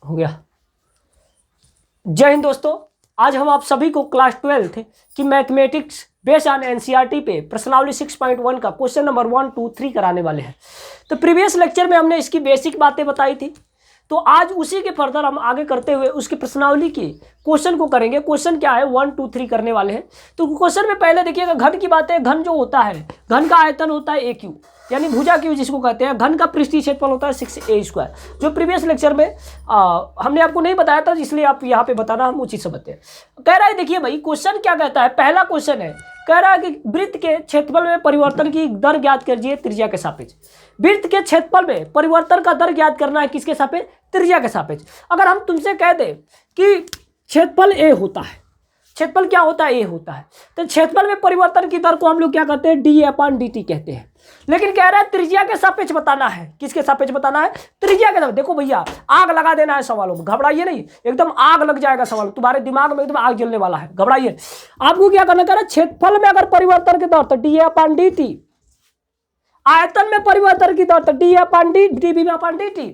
हो गया। जय हिंद दोस्तों, आज हम आप सभी को क्लास 12 की मैथमेटिक्स बेस्ड ऑन एनसीईआरटी पे प्रश्नावली 6.1 का क्वेश्चन नंबर 1, 2, 3 कराने वाले हैं। तो प्रीवियस लेक्चर में हमने इसकी बेसिक बातें बताई थी, तो आज उसी के फर्दर हम आगे करते हुए उसकी प्रश्नावली की क्वेश्चन को करेंगे। क्वेश्चन क्या है, 1, 2, 3 करने वाले हैं। तो क्वेश्चन में पहले देखिएगा घन की बात है। घन जो होता है, घन का आयतन होता है AQ, यानी भुजा क्यू जिसको कहते हैं। घन का पृष्ठीय क्षेत्रफल होता है 6a², जो प्रीवियस लेक्चर में हमने आपको नहीं बताया था, इसलिए आप यहाँ पे बताना हम उचित समझते हैं। कह रहा है, देखिए भाई क्वेश्चन क्या कहता है। पहला क्वेश्चन है, कह रहा है कि वृत्त के क्षेत्रफल में परिवर्तन की दर ज्ञात कीजिए त्रिज्या के सापेक्ष। वृत्त के क्षेत्रफल में परिवर्तन का दर ज्ञात करना है, किसके सापेक्ष? त्रिज्या के सापेक्ष। अगर हम तुमसे कह दें कि क्षेत्रफल A होता है, क्षेत्रफल क्या होता है? A होता है, तो क्षेत्रफल में परिवर्तन की दर को हम लोग क्या कहते हैं? dA/dt कहते हैं। लेकिन कह रहा है त्रिज्या के सापेक्ष बताना है। किसके सापेक्ष बताना है? त्रिज्या के सापेक्ष। देखो भैया, आग लगा देना है सवालों में, घबराइए नहीं, एकदम आग लग जाएगा सवाल, तुम्हारे दिमाग में एकदम आग जलने वाला है, घबराइए। आपको क्या करना, कह रहा है क्षेत्रफल में अगर परिवर्तन की दर तो dA/dt, आयतन में परिवर्तन की दर तो dB/dt,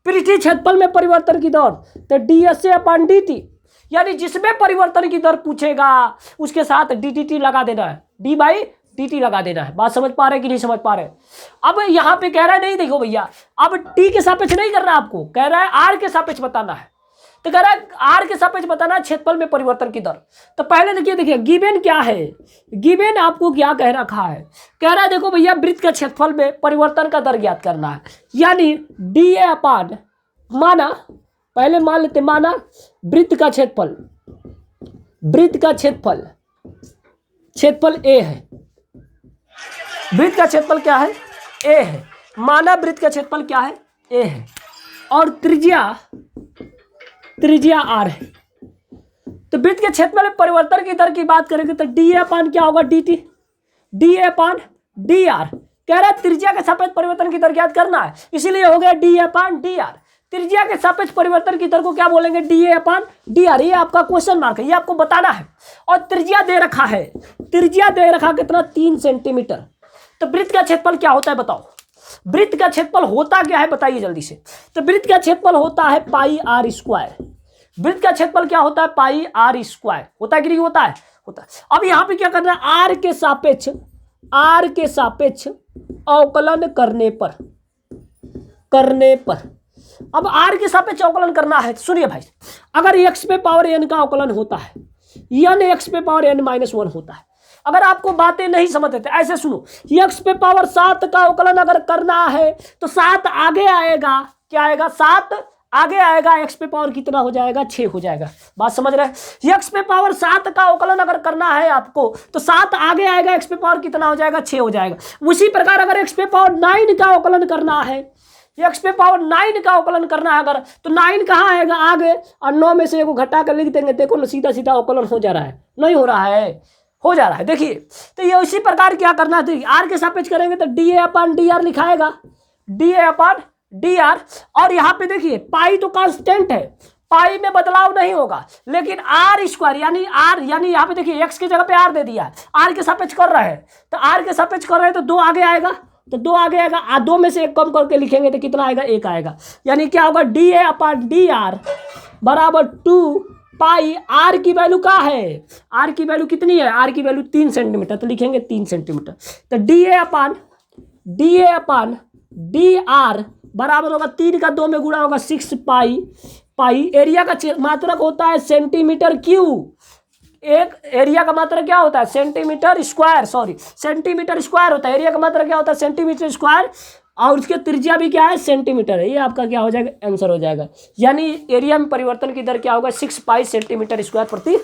पृष्ठीय क्षेत्रफल में परिवर्तन की दर तो dSA/dt, यानी जिसमें परिवर्तन की दर पूछेगा उसके साथ ddt लगा देना है, d/dt लगा देना है। बात समझ पा रहे कि नहीं समझ पा रहे? अब यहाँ पे कह रहा है, नहीं देखो भैया, अब t के सापेक्ष नहीं करना आपको, कह रहा है r के सापेक्ष बताना है। तो कह रहा है r के सापेक्ष बताना है क्षेत्रफल में परिवर्तन की दर। तो पहले देखिए गिवन क्या है, गिवन आपको क्या कह रखा है? कह रहा है देखो भैया, वृत्त के क्षेत्रफल में परिवर्तन का दर ज्ञात करना है, यानी dA/, माना पहले मान लेते, माना वृत्त का क्षेत्रफल, वृत्त का क्षेत्रफल A है। वृत्त का क्षेत्रफल क्या है? A है। माना वृत्त का क्षेत्रफल क्या है? A है, और त्रिज्या R है। तो वृत्त के क्षेत्रफल में परिवर्तन की दर की बात करेंगे तो dA/ क्या होगा? dt, dA/dr। कह रहा है त्रिज्या के सापेक्ष परिवर्तन की दर ज्ञात करना है, इसीलिए हो गया dA/dr। त्रिज्या के सापेक्ष परिवर्तन की दर को क्या बोलेंगे? dA/dr। ये आपका क्वेश्चन मार्क है, ये आपको बताना है। और त्रिज्या दे रखा है, त्रिज्या दे रखा कितना? 3 सेंटीमीटर। तो वृत्त का क्षेत्रफल क्या होता है बताओ? वृत्त का क्षेत्रफल होता क्या है बताइए जल्दी से? तो वृत्त का क्षेत्रफल होता है πr²। वृत्त का क्षेत्रफल क्या होता है? πr²। होता है कि नहीं होता है? होता है। अब यहाँ पे क्या करना है? r के सापेक्ष अवकलन करने पर अब r के सापेक्ष अवकलन करना है। सुनिए भाई, अगर x पे पावर n का अवकलन होता है, n x पे पावर n-1 होता है। अगर आपको बातें नहीं समझ आते ऐसे सुनो, x पे पावर 7 का अवकलन अगर करना है तो 7 आगे आएगा, क्या आएगा? 7 आगे आएगा, x पे पावर कितना हो जाएगा? 6 हो जाएगा। बात समझ रहे हैं? x पे पावर 7 का अवकलन अगर करना है आपको तो 7 आगे आएगा, x पे पावर कितना हो जाएगा? 6 हो जाएगा। उसी प्रकार अगर x पे पावर 9 का अवकलन करना है, x पे पावर 9 का अवकलन करना है अगर, तो 9 कहाँ आएगा? आगे, और 9 में से एगो घटा कर लिख देंगे। देखो ना, सीधा सीधा अवकलन हो जा रहा है, नहीं हो रहा है? हो जा रहा है। देखिए, तो ये उसी प्रकार क्या करना है, r के सापेक्ष करेंगे तो dA/dr लिखाएगा, dA/dr। और यहाँ पे देखिए पाई तो कांस्टेंट है, पाई में बदलाव नहीं होगा, लेकिन r² यानी r, यानी यहाँ पे देखिए x की जगह पे r दे दिया है, r के सापेक्ष कर रहे हैं, तो r के सापेक्ष कर रहे हैं तो 2 आगे आएगा, तो 2 आगे आएगा। 2 में से 1 कम करके लिखेंगे तो कितना आएगा? 1 आएगा। यानी क्या होगा? dA/dr बराबर 2 पाई। r की वैल्यू क्या है? r की वैल्यू कितनी है? r की वैल्यू 3 सेंटीमीटर, तो लिखेंगे 3 सेंटीमीटर। तो dA/dr बराबर होगा 3 का 2 में गुणा होगा 6 पाई। एरिया का मात्रक होता है सेंटीमीटर क्यूब। एक एरिया का मात्रक क्या होता है? Centimetre square, sorry centimetre square होता है। एरिया का मात्रक क्या होता है? सेंटीमीटर स्क्वायर, और उसके त्रिज्या भी क्या है? सेंटीमीटर है। ये आपका क्या हो जाएगा? आंसर हो जाएगा। यानी एरिया में परिवर्तन की दर क्या होगा? 6 पाई सेंटीमीटर स्क्वायर प्रति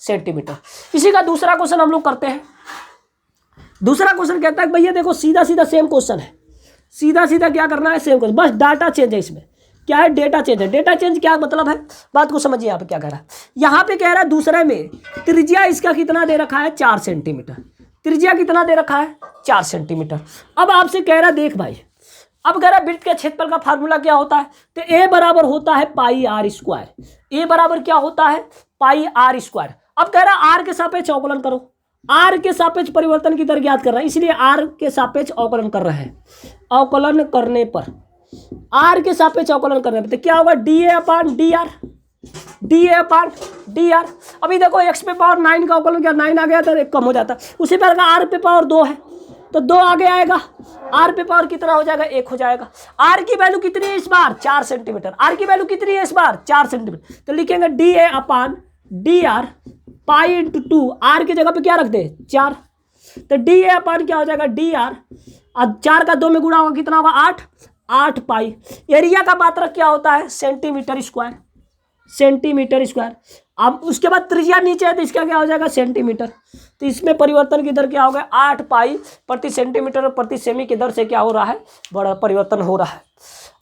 सेंटीमीटर। इसी का दूसरा क्वेश्चन हम लोग करते हैं। दूसरा क्वेश्चन कहता है भैया देखो, सीधा सीधा सेम क्वेश्चन है, सीधा सीधा क्या करना है? सेम क्वेश्चन, बस डाटा चेंज है। इसमें क्या है? डेटा चेंज है। डेटा चेंज क्या मतलब है? बात को समझिए। यहाँ पे क्या कह रहा है? यहाँ पे कह रहा है दूसरे में त्रिज्या इसका कितना दे रखा है? 4 सेंटीमीटर। त्रिज्या कितना दे रखा है? 4 सेंटीमीटर। अब आपसे कह रहा है देख भाई, अब कह रहा है वृत्त के क्षेत्रफल का फार्मूला क्या होता है? तो a बराबर होता है πr²। a बराबर क्या होता है? πr²। अब कह रहा है r के सापेक्ष अवकलन करो, r के सापेक्ष परिवर्तन की दर ज्ञात कर रहा है, इसलिए r के सापेक्ष अवकलन कर रहे हैं। अवकलन करने पर आर के सापेक्ष अवकलन करने पे तो क्या होगा, d A upon D are, D A upon D are. अभी देखो एक्स पे पावर 9 का अवकलन किया, 9 आ गया तो एक कम हो जाता। उसी प्रकार आर पे पावर 2 है तो 2 आगे आएगा, आर पे पावर कितना हो जाएगा, 1 हो जाएगा। आर की वैल्यू कितनी है इस बार, 4 सेंटीमीटर। आर की वैल्यू कितनी है इस बार, 4 सेंटीमीटर। तो लिखेंगे डी ए upon D R pi into 2, R की जगह पे क्या रख दे, 4। तो डी ए अपान क्या हो जाएगा, डी आर, और 4 का 2 में गुणा होगा कितना होगा, 8, 8 पाई। एरिया का मात्रक क्या होता है, सेंटीमीटर स्क्वायर, सेंटीमीटर स्क्वायर। अब उसके बाद त्रिज्या नीचे है तो इसका क्या हो जाएगा, सेंटीमीटर। तो इसमें परिवर्तन की दर क्या होगा, 8 पाई प्रति सेंटीमीटर और प्रति सेमी की दर से क्या हो रहा है, बड़ा परिवर्तन हो रहा है।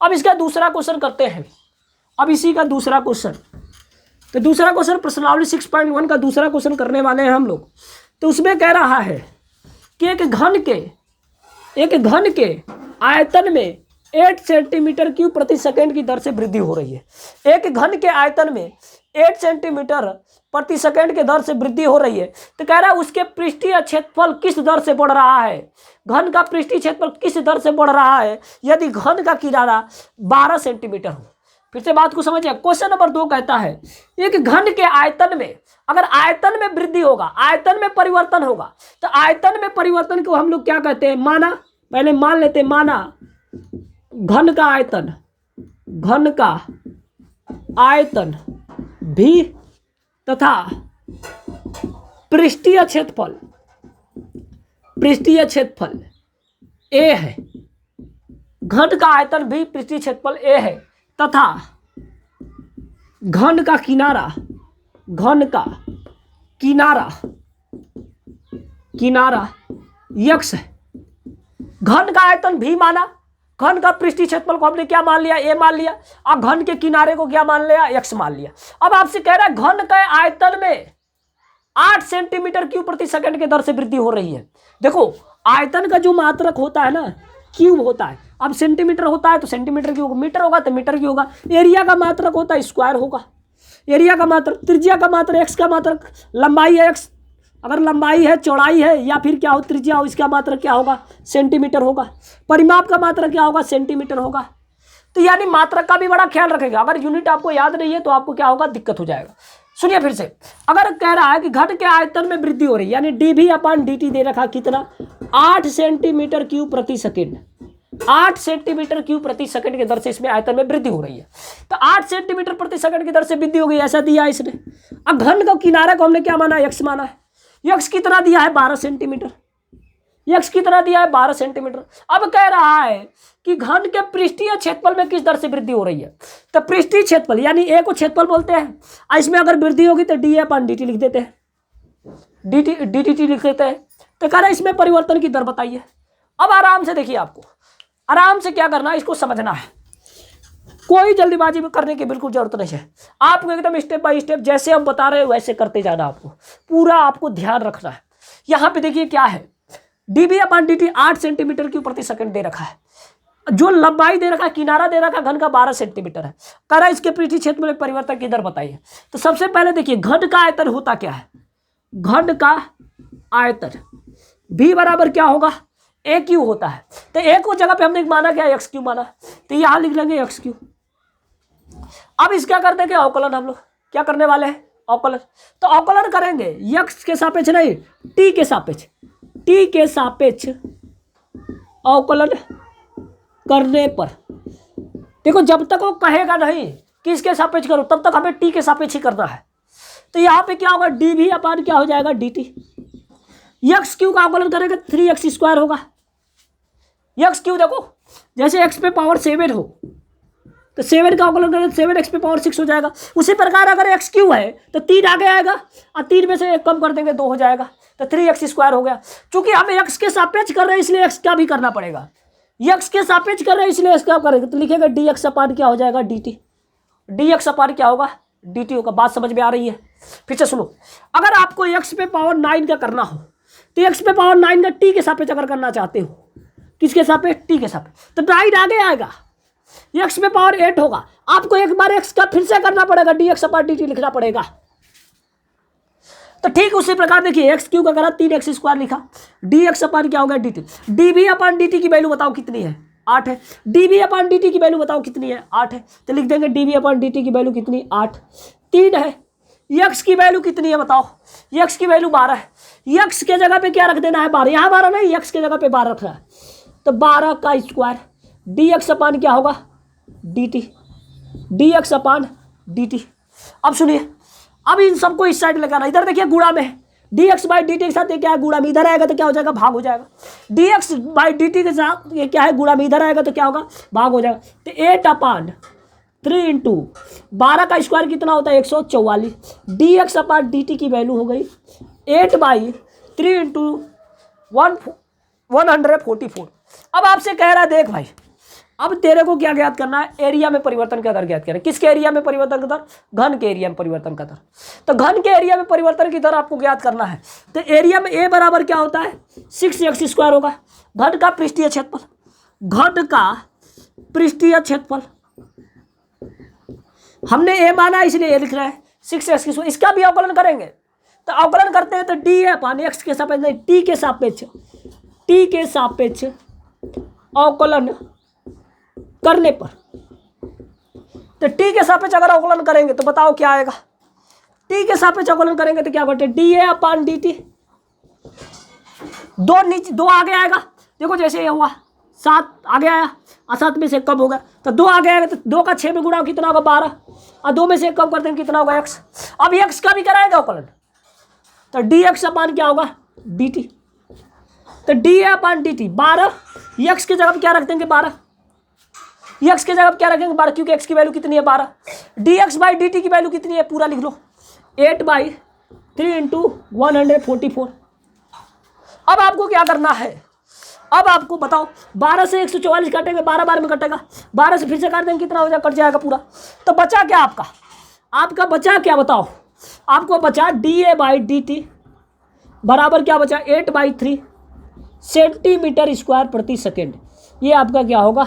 अब इसका दूसरा क्वेश्चन करते हैं। अब इसी का दूसरा क्वेश्चन, तो दूसरा क्वेश्चन प्रश्नावली 6.1 का दूसरा क्वेश्चन करने वाले हैं हम लोग। तो उसमें कह रहा है कि एक घन के आयतन में 8 सेंटीमीटर क्यूब प्रति सेकंड की दर से वृद्धि हो रही है। एक घन के आयतन में 8 सेंटीमीटर प्रति सेकंड के दर से वृद्धि हो रही है। तो कह रहा है उसके पृष्ठीय क्षेत्रफल किस दर से बढ़ रहा है, घन का पृष्ठीय क्षेत्रफल किस दर से बढ़ रहा है यदि घन का किनारा 12 सेंटीमीटर हो। फिर से बात को समझिए। क्वेश्चन नंबर 2 कहता है एक घन के आयतन में, अगर आयतन में वृद्धि होगा, आयतन में परिवर्तन होगा, तो आयतन में परिवर्तन को हम लोग क्या कहते हैं, माना, पहले मान लेते हैं, माना घन का आयतन, घन का आयतन भी तथा पृष्ठीय क्षेत्रफल, पृष्ठीय क्षेत्रफल ए है। घन का आयतन भी पृष्ठीय क्षेत्रफल ए है तथा घन का किनारा, घन का किनारा, किनारा यक्स है। घन का आयतन भी माना, घन का पृष्ठीय क्षेत्रफल को हमने क्या मान लिया, ए मान लिया, और घन के किनारे को क्या मान लिया, एक्स मान लिया। अब आपसे कह रहा है घन के आयतन में 8 सेंटीमीटर क्यूब प्रति सेकंड के दर से वृद्धि हो रही है। देखो आयतन का जो मात्रक होता है ना, क्यूब होता है। अब सेंटीमीटर होता है तो सेंटीमीटर की होगा, मीटर होगा तो मीटर की होगा। एरिया का मात्रक होता है स्क्वायर होगा, एरिया का मात्रक, त्रिज्या का मात्रक, एक्स का मात्रक, लंबाई है एक्स, अगर लंबाई है, चौड़ाई है, या फिर क्या हो, त्रिज्या हो, इसका मात्रक क्या होगा, सेंटीमीटर होगा। परिमाप का मात्रक क्या होगा, सेंटीमीटर होगा। तो यानी मात्रक का भी बड़ा ख्याल रखेगा। अगर यूनिट आपको याद नहीं है तो आपको क्या होगा, दिक्कत हो जाएगा। सुनिए फिर से, अगर कह रहा है कि घन के आयतन में वृद्धि हो रही है, यानी डी भी अपान डी टी दे रखा कितना, 8 सेंटीमीटर क्यूब प्रति सेकेंड, 8 सेंटीमीटर क्यूब प्रति सेकंड की दर से इसमें आयतन में वृद्धि हो रही है। तो 8 सेंटीमीटर प्रति सेकंड की दर से वृद्धि हो गई, ऐसा दिया इसने। अब घन का किनारा को हमने क्या माना, एक्स माना है। एक्स की तरह दिया है 12 सेंटीमीटर, एक्स की तरह दिया है 12 सेंटीमीटर। अब कह रहा है कि घन के पृष्ठीय क्षेत्रफल में किस दर से वृद्धि हो रही है। तो पृष्ठीय क्षेत्रफल यानी ए को क्षेत्रफल बोलते हैं, इसमें अगर वृद्धि होगी तो D A upon d T लिख देते हैं, डी टी लिख देते हैं। तो कह रहा है इसमें परिवर्तन की दर बताइए। अब आराम से देखिए, आपको आराम से क्या करना है, इसको समझना है, कोई जल्दीबाजी में करने की बिल्कुल जरूरत नहीं है। आपको एकदम स्टेप बाय स्टेप जैसे हम बता रहे हैं वैसे करते जाना, आपको पूरा आपको ध्यान रखना है। यहाँ पे देखिए क्या है, डी बी अपान डी टी 8 सेंटीमीटर क्यूब प्रति सेकंड दे रखा है। जो लंबाई दे रखा है, किनारा दे रखा है घन का 12 सेंटीमीटर है। कह रहा है इसके पृष्ठीय क्षेत्र में परिवर्तन की दर बताइए। तो सबसे पहले देखिए घन का आयतन होता क्या है, घन का आयतन भी बराबर क्या होगा, ए क्यू होता है। तो ए को जगह पे हमने माना क्या, एक्स क्यू माना, तो यहां लिख लेंगे एक्स क्यू। अब इसका करते हैं अवकलन, हम लोग क्या करने वाले हैं, अवकलन। तो अवकलन करेंगे एक्स के सापेक्ष नहीं, टी के सापेक्ष, टी के सापेक्ष अवकलन करने पर देखो जब तक वो कहेगा नहीं कि इसके सापेक्ष करो तब तक हमें टी के सापेक्ष ही करना है। तो यहाँ पे क्या होगा, डी भी अपान क्या हो जाएगा, डी टी। एक्स क्यू का अवकलन करेंगे 3x स्क्वायर होगा। एक्स क्यू देखो जैसे x पे पावर 7 हो तो 7 का अवकलन करेंगे 7x पे पावर 6 हो जाएगा। उसी प्रकार अगर एक्स क्यू है तो 3 आगे आएगा और 3 में से 1 कम कर देंगे 2 हो जाएगा, तो 3x स्क्वायर हो गया। चूंकि हम x के सापेक्ष कर रहे हैं इसलिए x का भी करना पड़ेगा, x के सापेक्ष कर रहे हैं इसलिए इसका करेंगे। तो लिखेगा डी एक्स अपान क्या हो जाएगा, डी टी। डी एक्स अपान क्या होगा, डी टी होगा। बात समझ में आ रही है। फिर से सुनो, अगर आपको x पे पावर 9 का करना हो तो x पे पावर 9 का टी के सापेक्ष अगर करना चाहते हो, किसके सापेक्ष, टी के सापेक्ष, तो 9 आगे आएगा, x पे पावर 8 होगा। आपको एक बार x का फिर से करना पड़ेगा, डी एक्स अपान डी टी लिखना पड़ेगा। तो ठीक उसी प्रकार देखिए एक्स क्यू का करा 3x स्क्वायर लिखा, डी एक्स अपान क्या होगा, डी टी। डी भी अपान डी टी की वैल्यू बताओ कितनी है, 8 है। dv अपॉन dt की वैल्यू बताओ कितनी है, 8 है, तो लिख देंगे dv अपॉन dt की वैल्यू कितनी, 8। 3 है, x की वैल्यू कितनी है बताओ, x की वैल्यू 12 है, x के जगह पे क्या रख देना है 12, यहाँ 12 नहीं, x के जगह पे 12 रखना है, तो 12 का स्क्वायर dx अपान क्या होगा dt, dx अपान dt। अब सुनिए, अब इन सबको इस साइड लगाना, इधर देखिए गुणा में है, dx बाई dt के साथ ये क्या है गुणा में, इधर आएगा तो क्या हो जाएगा भाग हो जाएगा, dx बाई dt के साथ ये क्या है गुणा में, इधर आएगा तो क्या होगा भाग हो जाएगा, तो 8 अपान 3 इंटू 12 का स्क्वायर कितना होता है 144, dx अपान dt की वैल्यू हो गई 8 बाई 3 इंटू 144। अब आपसे कह रहा है देख भाई, अब तेरे को क्या ज्ञात करना है, एरिया में परिवर्तन का दर ज्ञात करना है। किसके एरिया में परिवर्तन का दर, घन के एरिया में परिवर्तन का दर। तो घन के एरिया में परिवर्तन की दर आपको ज्ञात करना है, तो एरिया में ए बराबर क्या होता है 6x² होगा, घन का पृष्ठीय क्षेत्रफल, घन का पृष्ठीय क्षेत्रफल हमने ए माना इसलिए ए लिख रहे हैं 6x²। इसका भी अवकलन करेंगे, तो अवकलन करते हैं तो डी है अपान एक्स के सापेक्ष नहीं टी के सापेक्ष अवकलन करने पर, तो टी के सापेक्ष अगर अवकलन करेंगे तो बताओ क्या आएगा, टी के सापेक्ष अवकलन करेंगे तो क्या करते हैं D A upon d T, 2 नीचे 2 आगे आएगा, देखो जैसे ये हुआ 7 आगे आया और 7 में से कम होगा तो 2 आगे आएगा, तो 2 का 6 में गुणा कितना होगा 12 और 2 में से कम करते हैं कितना होगा x। अब x का भी कराएगा अवकलन, तो dx अपान क्या होगा dt, तो डी अपान डी टी 12, x की जगह क्या रख देंगे 12, x की जगह क्या रखेंगे 12 क्योंकि x की वैल्यू कितनी है 12, dx बाई dt की वैल्यू कितनी है पूरा लिख लो 8 बाई 3 इंटू 144। अब आपको क्या करना है, अब आपको बताओ 12 से 144 काटेंगे, 12 बार में कटेगा, 12 से फिर से काट देंगे कितना हो जाएगा कट जाएगा पूरा, तो बचा क्या आपका बचा क्या बताओ, आपको बचा D A by D T बराबर क्या बचा 8 बाई 3 सेंटीमीटर स्क्वायर प्रति सेकेंड। ये आपका क्या होगा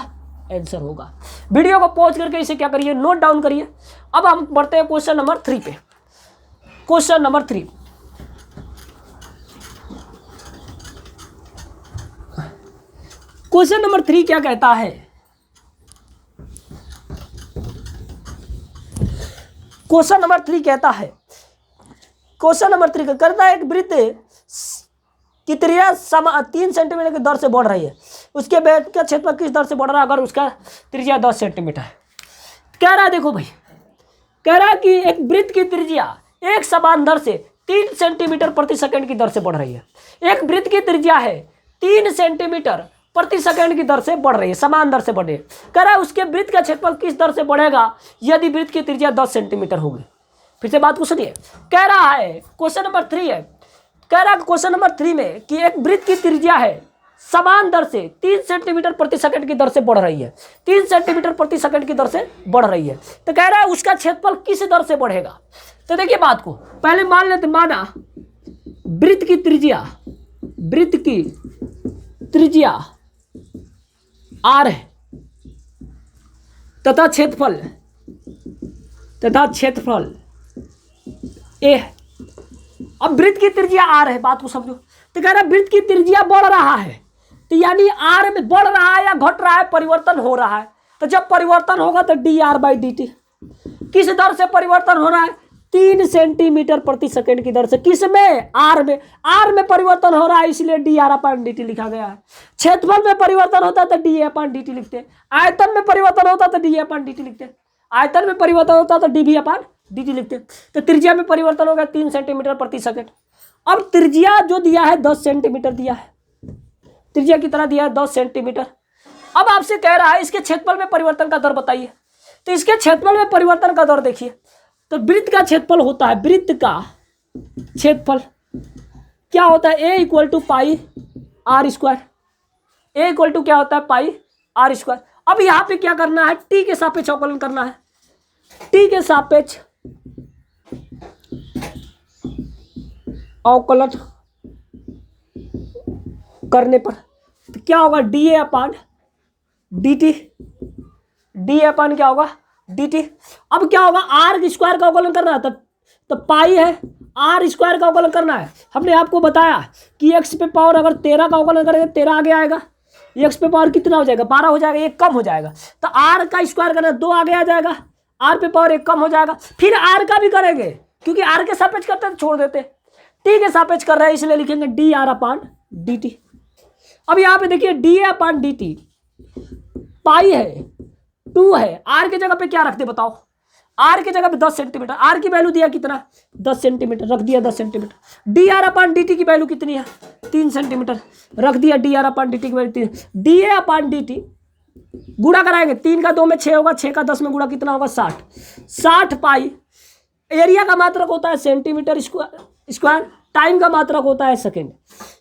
आंसर होगा। वीडियो को पॉज करके इसे क्या करिए नोट डाउन करिए। अब हम बढ़ते हैं क्वेश्चन नंबर 3 पे। क्वेश्चन नंबर 3, क्वेश्चन नंबर 3 क्या कहता है, क्वेश्चन नंबर 3 कहता है, क्वेश्चन नंबर 3 करता है एक वृत्त की त्रिज्या 3 सेंटीमीटर की दर से बढ़ रही है, उसके बेद का क्षेत्रफल किस दर से बढ़ रहा है, अगर उसका त्रिज्या 10 सेंटीमीटर है। कह रहा है देखो भाई, कह रहा है कि एक वृत्त की त्रिज्या एक समान दर से 3 सेंटीमीटर प्रति सेकंड की दर से बढ़ रही है। एक वृत्त की त्रिज्या है 3 सेंटीमीटर प्रति सेकंड की दर से बढ़ रही है, समान दर से बढ़ रही है। कह रहा है उसके वृत्त का क्षेत्रफल किस दर से बढ़ेगा यदि वृत्त की त्रिज्या 10 सेंटीमीटर होगी। फिर से बात को सुनिए, कह रहा है क्वेश्चन नंबर 3 है, कह रहा है क्वेश्चन नंबर 3 में कि एक वृत्त की त्रिज्या है समान दर से 3 सेंटीमीटर प्रति सेकंड की दर से बढ़ रही है, 3 सेंटीमीटर प्रति सेकंड की दर से बढ़ रही है। तो कह रहा है उसका क्षेत्रफल किस दर से बढ़ेगा। तो देखिए बात को पहले मान लेते, माना वृत्त की त्रिज्या r है तथा क्षेत्रफल a है। अब वृत्त की त्रिज्या r है, बात को समझो। तो कह रहा है वृत्त की त्रिज्या बढ़ रहा है, तो यानी r में बढ़ रहा है या घट रहा है, परिवर्तन हो रहा है। तो जब परिवर्तन होगा तो D R by D T, किस दर से परिवर्तन हो रहा है 3 सेंटीमीटर प्रति सेकंड की दर से, किस में r में परिवर्तन हो रहा है, इसलिए D R upon d T लिखा गया है। क्षेत्रफल में परिवर्तन होता है तो D A upon d T लिखते, आयतन में परिवर्तन होता है तो D A upon d T लिखते, आयतन में परिवर्तन होता है तो डी बी अपान डी टी लिखते। तो त्रिज्या में परिवर्तन होगा 3 सेंटीमीटर प्रति सेकंड। अब त्रिज्या जो दिया है 10 सेंटीमीटर दिया है, त्रिज्या कितना दिया है 10 सेंटीमीटर। अब आपसे कह रहा है इसके क्षेत्रफल में परिवर्तन का दर बताइए। तो इसके क्षेत्रफल में परिवर्तन का दर देखिए, तो वृत्त का क्षेत्रफल होता है, वृत्त का क्षेत्रफल क्या होता है a equal to pi R square, a equal to क्या होता है पाई आर स्क्वायर। अब यहाँ पे क्या करना है t के सापेक्ष अवकलन करना है, t के सापेक्ष अवकलन करने पर तो क्या होगा डी ए अपान डी टी, डी ए अपान क्या होगा डी टी। अब क्या होगा आर स्क्वायर का अवकलन करना है, तो पाई है आर स्क्वायर का अवकलन करना है। हमने आपको बताया कि एक्स पे पावर अगर 13 का अवकलन करेंगे 13 आगे आएगा, एक्स पे पावर कितना हो जाएगा 12 हो जाएगा, एक कम हो जाएगा। तो आर का स्क्वायर करना 2 आगे आ जाएगा, आर पे पावर एक कम हो जाएगा। फिर आर का भी करेंगे क्योंकि आर के सापेक्ष करते तो छोड़ देते, टी के सापेक्ष कर रहे हैं इसलिए लिखेंगे d r upon d t. अब यहाँ पे देखिए d a upon d t pi है 2 है, आर की जगह पे क्या रखते बताओ, आर की जगह पे 10 सेंटीमीटर, आर की वैल्यू दिया कितना 10 सेंटीमीटर, रख दिया 10 centimetre. D r upon d t की वैल्यू कितनी है 3 सेंटीमीटर, रख दिया d r upon d t की value 3। D a upon d t गुणा कराएंगे, 3 का 2 में 6 होगा, 6 का 10 में गुणा कितना होगा 60, 60 पाई। एरिया का मात्रक होता है सेंटीमीटर स्क्वायर, टाइम का मात्रक होता है सेकेंड,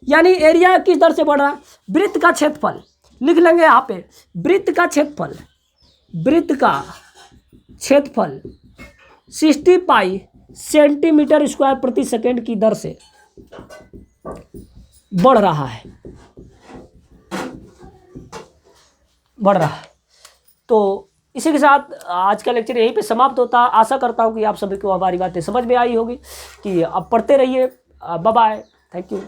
यानी एरिया किस दर से बढ़ रहा है, वृत्त का क्षेत्रफल लिख लेंगे यहाँ पे, वृत्त का क्षेत्रफल, वृत्त का क्षेत्रफल 60 पाई सेंटीमीटर स्क्वायर प्रति सेकेंड की दर से बढ़ रहा है, बढ़ रहा है। तो इसी के साथ आज का लेक्चर यहीं पे समाप्त होता है। आशा करता हूँ कि आप सभी को हमारी बातें समझ में आई होगी कि अब पढ़ते रहिए। Bye bye, thank you.